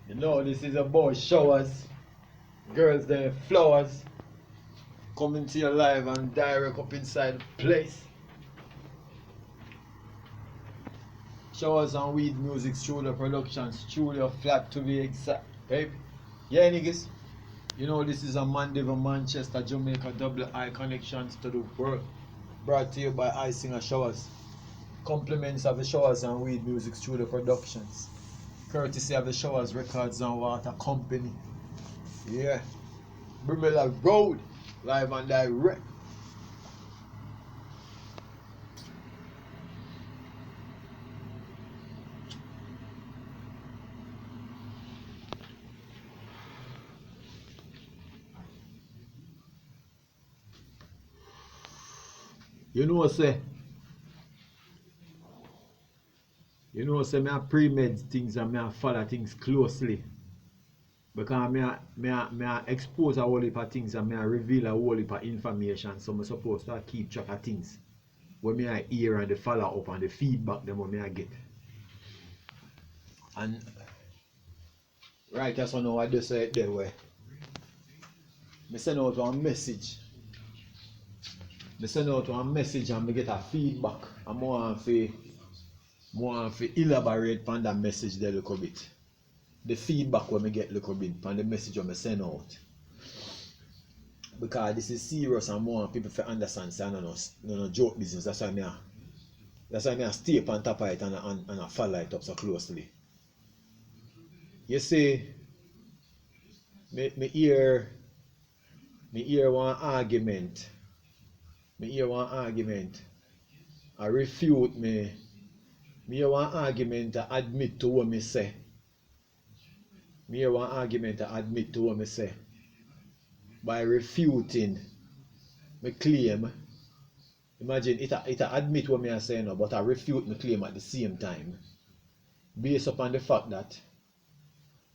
You know this is about showers, girls them flowers, coming to your live and direct up inside the place. Showers and Weed Music Studio Productions, Studio Flat to be exact, baby. Yeah, niggas. You know this is a Mandeville, Manchester, Jamaica double I connections to the world. Brought to you by Icinger Showers. Compliments of the Showers and Weed Music Studio Productions. Courtesy of the Showers Records and Water Company. Yeah. Brimilla Road. Live and direct. You know say me a pre-med things and me a follow things closely. Because me a expose a whole heap of things and me a reveal a whole heap of information. So I'm supposed to keep track of things. When me I hear and the follow up and the feedback them what me I get. And right that's what I just say it there way. Me send out one message. Me send out one message and me get a feedback. And more to elaborate on that message there a little bit. The feedback when me get a little bit on the message when me send out. Because this is serious and more people to understand say no joke business. That's why me stay up on top of it and I follow it up so closely. You see, me hear one argument. I refute me hear one argument to admit to what me say. Me hear one argument to admit to what me say. By refuting my claim. Imagine it admit what me I say now, but I refute my claim at the same time. Based upon the fact that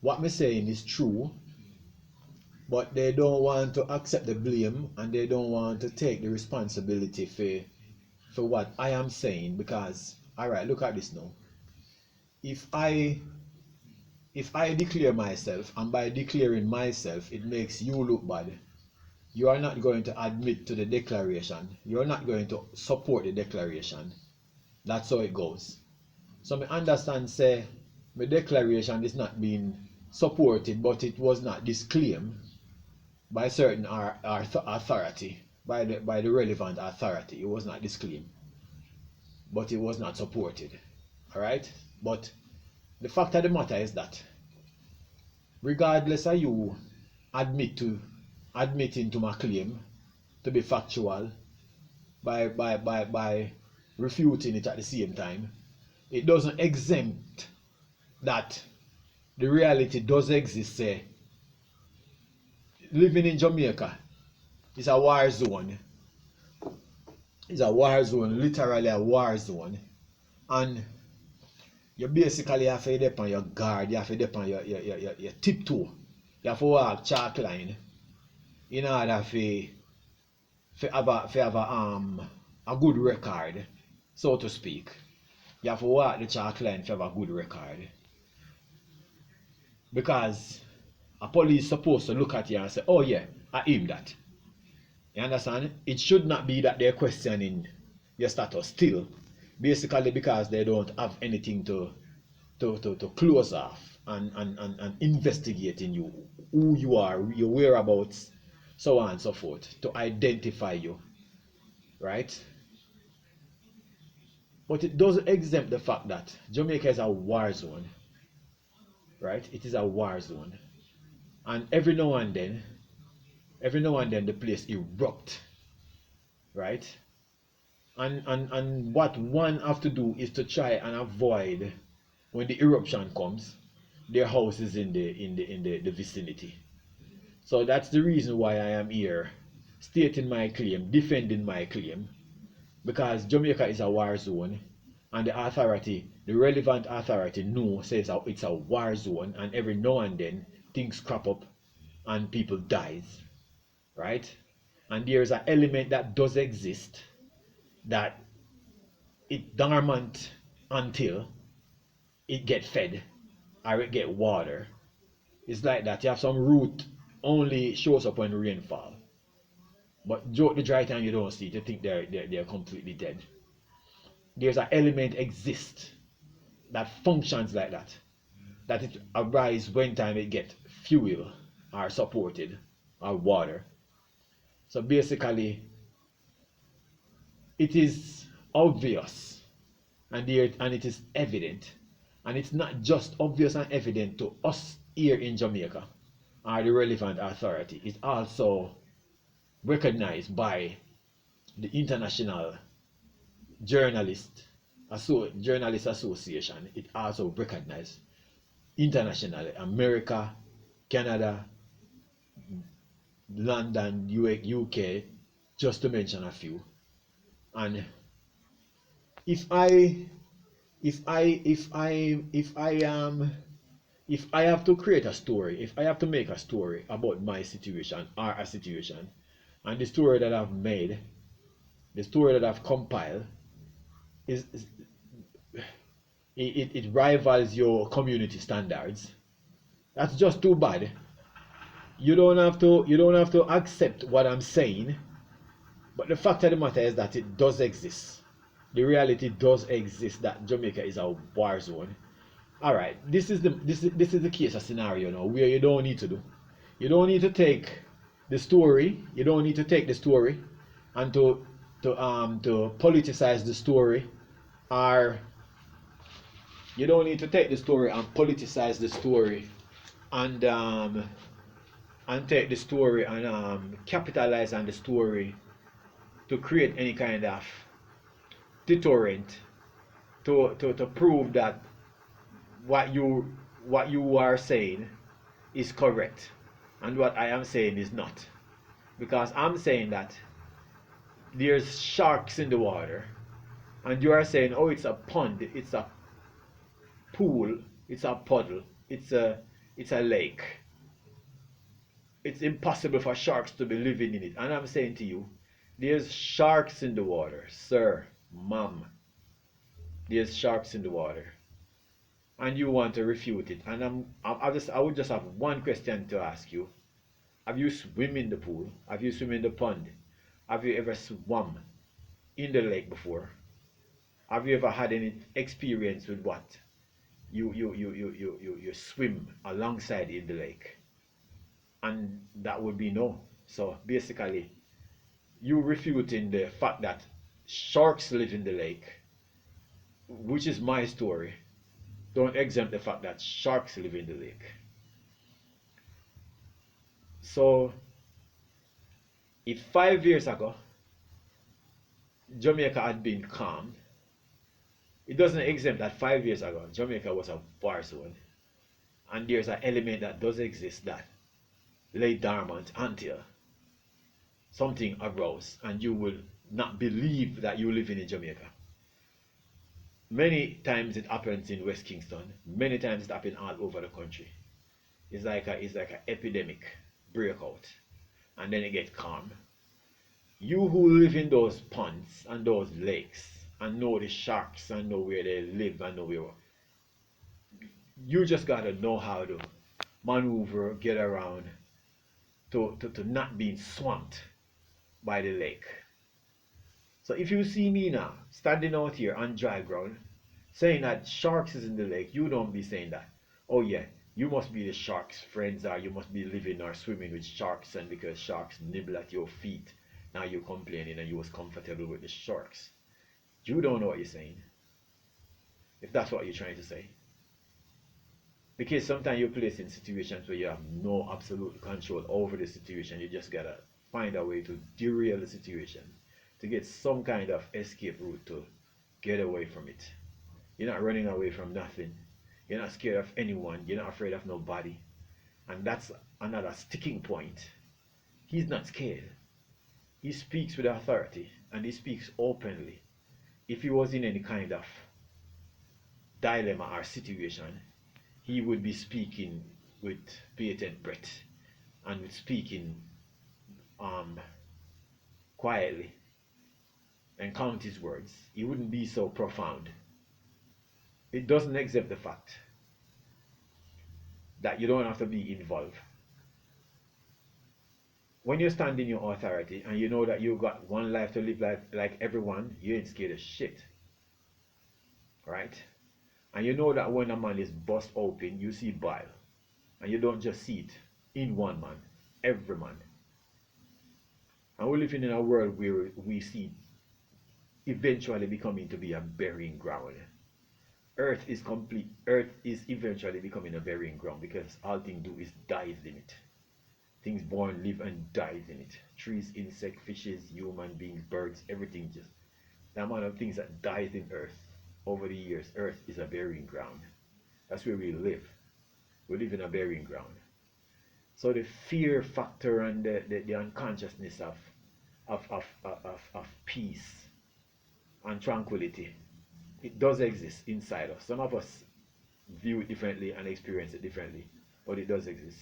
what me saying is true, but they don't want to accept the blame and they don't want to take the responsibility for what I am saying. Because alright, look at this now. If I declare myself, and by declaring myself it makes you look bad, you are not going to admit to the declaration. You are not going to support the declaration. That's how it goes. So me understand say my declaration is not being supported, but it was not disclaimed by certain authority, by the relevant authority. It was not disclaimed, but it was not supported. Alright? But the fact of the matter is that regardless of you admitting to my claim to be factual by refuting it at the same time, it doesn't exempt that the reality does exist. Say living in Jamaica is a war zone. It's a war zone, literally a war zone. And you basically have to depend on your guard, you have to depend on your tiptoe. You have to walk chalk line in order to have a good record, so to speak. You have to walk the chalk line to have a good record. Because a police is supposed to look at you and say, oh yeah, I aim that. You understand? It should not be that they're questioning your status still. Basically because they don't have anything to close off and investigate in you, who you are, your whereabouts, so on and so forth, to identify you. Right? But it doesn't exempt the fact that Jamaica is a war zone. Right? It is a war zone. And every now and then the place erupt. Right? And what one have to do is to try and avoid when the eruption comes, their house is in the vicinity. So that's the reason why I am here stating my claim, defending my claim, because Jamaica is a war zone and the relevant authority says it's a war zone, and every now and then things crop up and people dies, right? And there's an element that does exist that it dormant until it get fed or it get water, It's like that. You have some root only shows up when rainfall. But during the dry time you don't see it. You think they're completely dead. There's an element exists that functions like that. That it arises when time it get fuel or supported or water. So basically it is obvious and it is evident. And it's not just obvious and evident to us here in Jamaica or the relevant authority. It's also recognized by the International Journalist Journalist Association. It also recognized internationally. America, Canada, London, UK, just to mention a few. And if I if I if I if I have to create a story, if I have to make a story about my situation or a situation, and the story that I've made, the story that I've compiled is it rivals your community standards, that's just too bad. You don't have to accept what I'm saying, but the fact of the matter is that it does exist. The reality does exist that Jamaica is a war zone. All right, this is the case, a scenario now where you don't need to take the story. You don't need to take the story and to politicize the story, or you don't need to take the story and politicize the story and take the story and capitalize on the story to create any kind of deterrent to prove that what you are saying is correct and what I am saying is not. Because I'm saying that there's sharks in the water, and you are saying, oh, it's a pond, it's a pool, it's a puddle, it's a lake. It's impossible for sharks to be living in it. And I'm saying to you, there's sharks in the water, sir, ma'am. There's sharks in the water, and you want to refute it. And I would just have one question to ask you. Have you swim in the pool? Have you swim in the pond? Have you ever swum in the lake before? Have you ever had any experience with what you swim alongside in the lake? And that would be no. So basically, you refuting the fact that sharks live in the lake, which is my story, don't exempt the fact that sharks live in the lake. So if 5 years ago Jamaica had been calm, it doesn't exempt that 5 years ago Jamaica was a war zone, and there's an element that does exist that lay dormant until something arose and you will not believe that you're living in Jamaica. Many times it happens in West Kingston, many times it happens all over the country. It's like an epidemic breakout, and then it gets calm. You who live in those ponds and those lakes and know the sharks and know where they live and know where, you just gotta know how to maneuver, get around to not being swamped by the lake. So if you see me now standing out here on dry ground saying that sharks is in the lake, you don't be saying that, oh yeah, you must be the sharks' friends, or you must be living or swimming with sharks, and because sharks nibble at your feet, now you're complaining and you was comfortable with the sharks. You don't know what you're saying, if that's what you're trying to say. Because sometimes you're placed in situations where you have no absolute control over the situation. You just gotta find a way to derail the situation, to get some kind of escape route to get away from it. You're not running away from nothing. You're not scared of anyone. You're not afraid of nobody. And that's another sticking point. He's not scared. He speaks with authority and he speaks openly. If he was in any kind of dilemma or situation, he would be speaking with bated breath and with speaking um, quietly and count his words. He wouldn't be so profound. It doesn't accept the fact that you don't have to be involved. When you stand in your authority and you know that you got one life to live like everyone, you ain't scared of shit. Right? And you know that when a man is bust open, you see bile. And you don't just see it in one man, every man. And we're living in a world where we see eventually becoming to be a burying ground. Earth is complete. Earth is eventually becoming a burying ground because all things do is dies in it. Things born, live, and dies in it. Trees, insect, fishes, human beings, birds, everything just the amount of things that dies in Earth over the years. Earth is a burying ground. That's where we live. We live in a burying ground. So the fear factor and the unconsciousness of peace and tranquility, it does exist inside us. Some of us view it differently and experience it differently, but it does exist.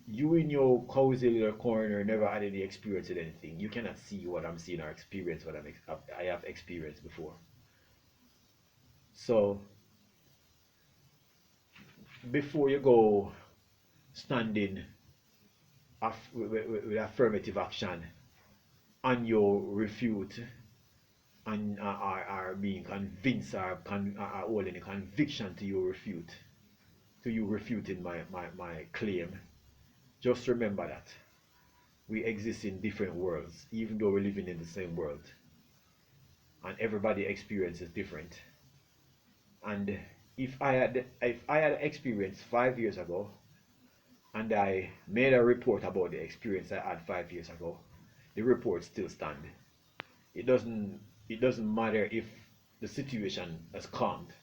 You in your cozy little corner never had any experience with anything. You cannot see what I'm seeing or experience what I have experienced before. So before you go standing with affirmative action and you refute and are being convinced or are holding a conviction to you refute, to you refuting my claim, just remember that we exist in different worlds, even though we're living in the same world. And everybody experience is different. And if I had experience 5 years ago and I made a report about the experience I had 5 years ago, the report still stand. It doesn't matter if the situation has calmed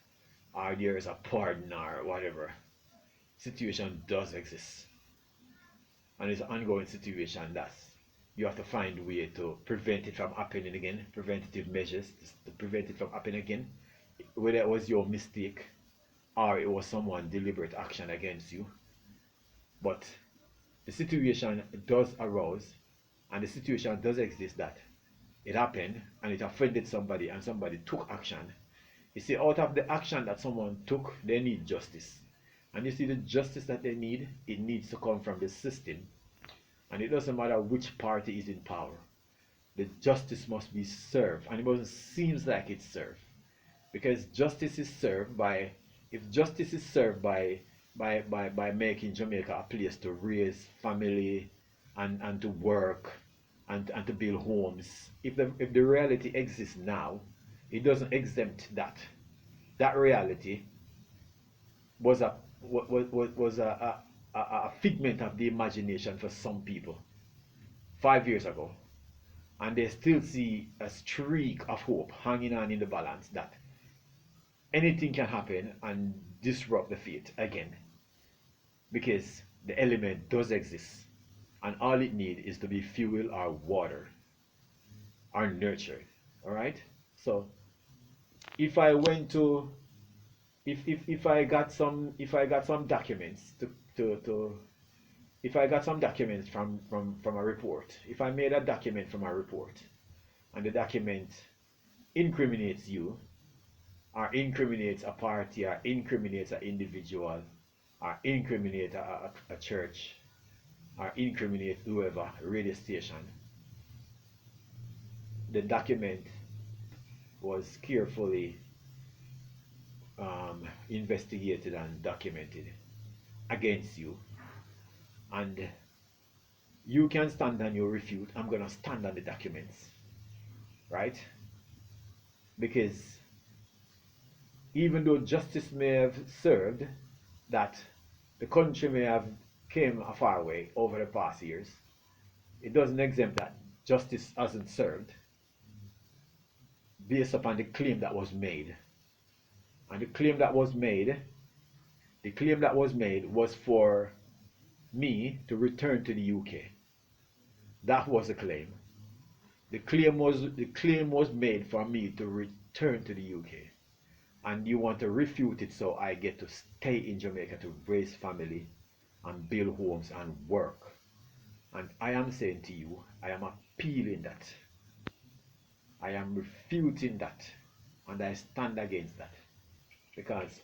or there is a pardon or whatever. Situation does exist. And it's an ongoing situation that's you have to find a way to prevent it from happening again, preventative measures to prevent it from happening again, whether it was your mistake or it was someone deliberate action against you. But the situation does arouse and the situation does exist that it happened and it offended somebody and somebody took action. You see, out of the action that someone took, they need justice. And you see, the justice that they need, it needs to come from the system. And it doesn't matter which party is in power. The justice must be served. And it seems like it's served. Because justice is served by, if justice is served by making Jamaica a place to raise family and to work and to build homes, if the reality exists now, it doesn't exempt that. That reality was a figment of the imagination for some people 5 years ago, and they still see a streak of hope hanging on in the balance that anything can happen and disrupt the fate again, because the element does exist, and all it needs is to be fuel or water or nurtured. All right. So if I went to if I got some documents to if I got some documents from a report, if I made a document from a report and the document incriminates you or incriminates a party or incriminates an individual or incriminates a church or incriminates whoever, radio station, the document was carefully investigated and documented against you, and you can stand on your refute. I'm gonna stand on the documents, right? Because even though justice may have served, that the country may have came a far way over the past years, it doesn't exempt that justice hasn't served based upon the claim that was made. And the claim that was made was for me to return to the UK. That was the claim. The claim was made for me to return to the UK. And you want to refute it so I get to stay in Jamaica to raise family and build homes and work. And I am saying to you, I am appealing that. I am refuting that. And I stand against that. Because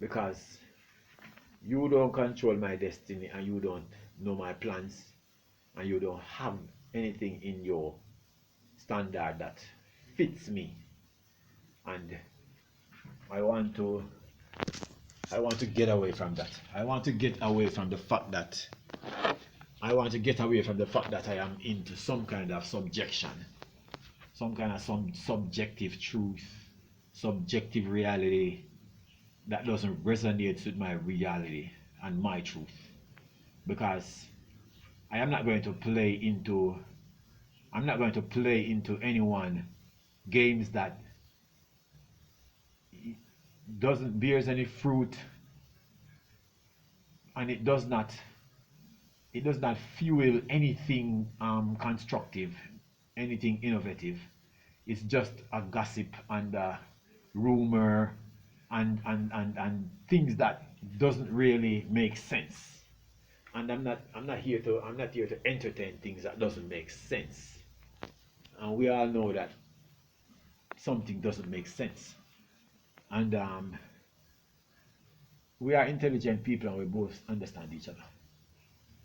because you don't control my destiny and you don't know my plans and you don't have anything in your standard that fits me. And I want to I want to get away from that. I want to get away from the fact that I am into some kind of subjection, some subjective truth, subjective reality that doesn't resonate with my reality and my truth. Because I am not going to play into anyone games that doesn't bears any fruit, and it does not fuel anything constructive, anything innovative. It's just a gossip and a rumor and things that doesn't really make sense. And I'm not here to entertain things that doesn't make sense. And we all know that something doesn't make sense. And we are intelligent people and we both understand each other.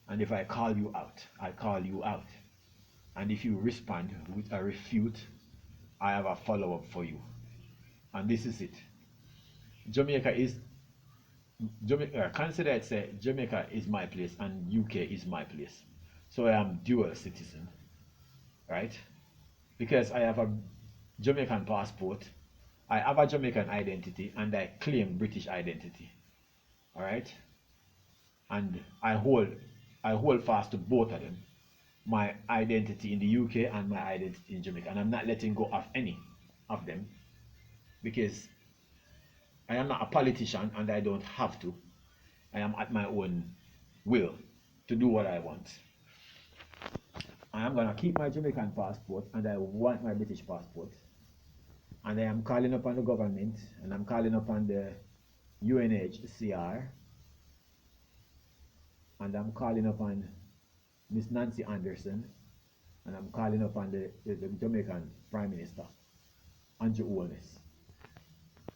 And if I call you out, I call you out. And if you respond with a refute, I have a follow-up for you. And this is it. Consider it say Jamaica is my place and UK is my place. So I am dual citizen, right? Because I have a Jamaican passport, I have a Jamaican identity, and I claim British identity. All right? And I hold fast to both of them. My identity in the UK and my identity in Jamaica. And I'm not letting go of any of them because I am not a politician and I don't have to. I am at my own will to do what I want. I am going to keep my Jamaican passport and I want my British passport. And I am calling upon the government and I'm calling upon the UNHCR and I'm calling upon Miss Nancy Anderson and I'm calling upon the Jamaican Prime Minister, Andrew Holness.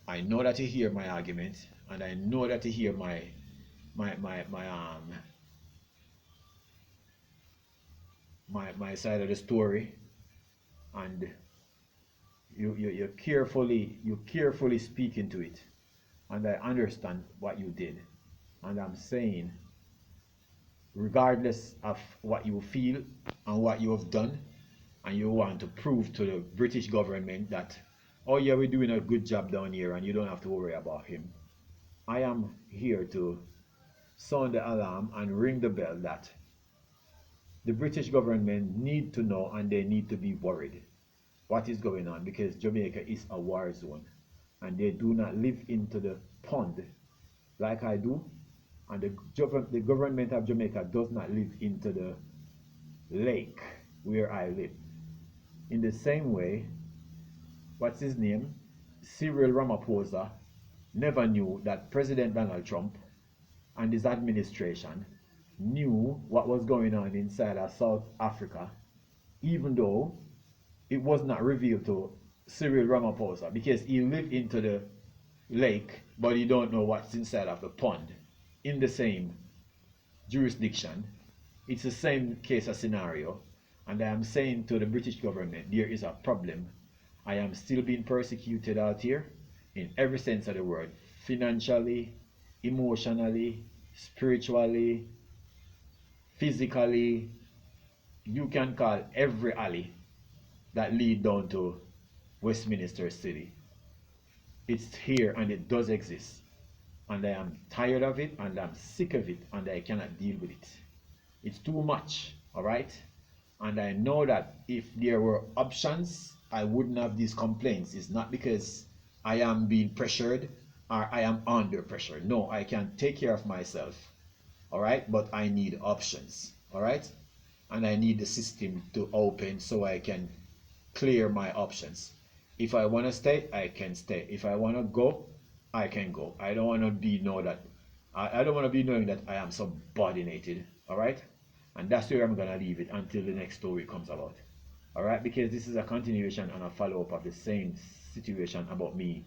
I know that you hear my argument and I know that you hear my side of the story, and you carefully speak into it, and I understand what you did, and I'm saying, regardless of what you feel and what you have done, and you want to prove to the British government that, oh yeah, we're doing a good job down here and you don't have to worry about him, I am here to sound the alarm and ring the bell that the British government need to know and they need to be worried what is going on, because Jamaica is a war zone and they do not live into the pond like I do, and the government of Jamaica does not live into the lake where I live. In the same way, what's his name? Cyril Ramaphosa never knew that President Donald Trump and his administration knew what was going on inside of South Africa, even though it was not revealed to Cyril Ramaphosa because he lived into the lake, but he don't know what's inside of the pond in the same jurisdiction. It's the same case of scenario, and I am saying to the British government, there is a problem. I am still being persecuted out here in every sense of the word, financially, emotionally, spiritually, physically. You can call every alley that lead down to Westminster City. It's here and it does exist. And I am tired of it and I'm sick of it and I cannot deal with it. It's too much, all right? And I know that if there were options, I wouldn't have these complaints. It's not because I am being pressured or I am under pressure. No, I can take care of myself, all right? But I need options, all right? And I need the system to open so I can clear my options. If I want to stay, I can stay. If I want to go, I can go. I don't want to be I don't want to be knowing that I am subordinated. All right, and that's where I'm gonna leave it until the next story comes about. All right, because this is a continuation and a follow-up of the same situation about me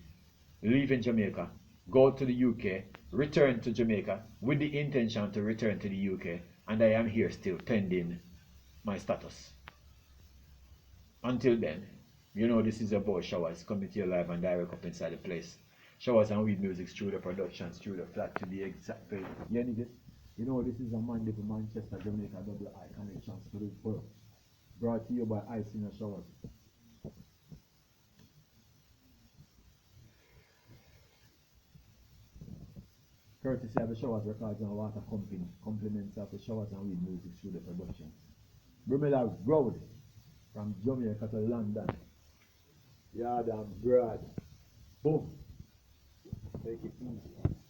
leaving Jamaica go to the UK, return to Jamaica with the intention to return to the UK, and I am here still pending my status. Until then, you know this is about Showers coming to you live and direct up inside the place. Showers and Weed Music Studio Productions, through the flat to be exact. You niggas, you know this is a Monday for Manchester, Jamaica, double I connections to the world. Brought to you by Ice in the Showers. Courtesy of the Showers Records and Water Company, compliments of the Showers and Weed Music Studio Productions. Brumella Road, from Jamaica to London. Yard and Broad. Boom. Take it easy.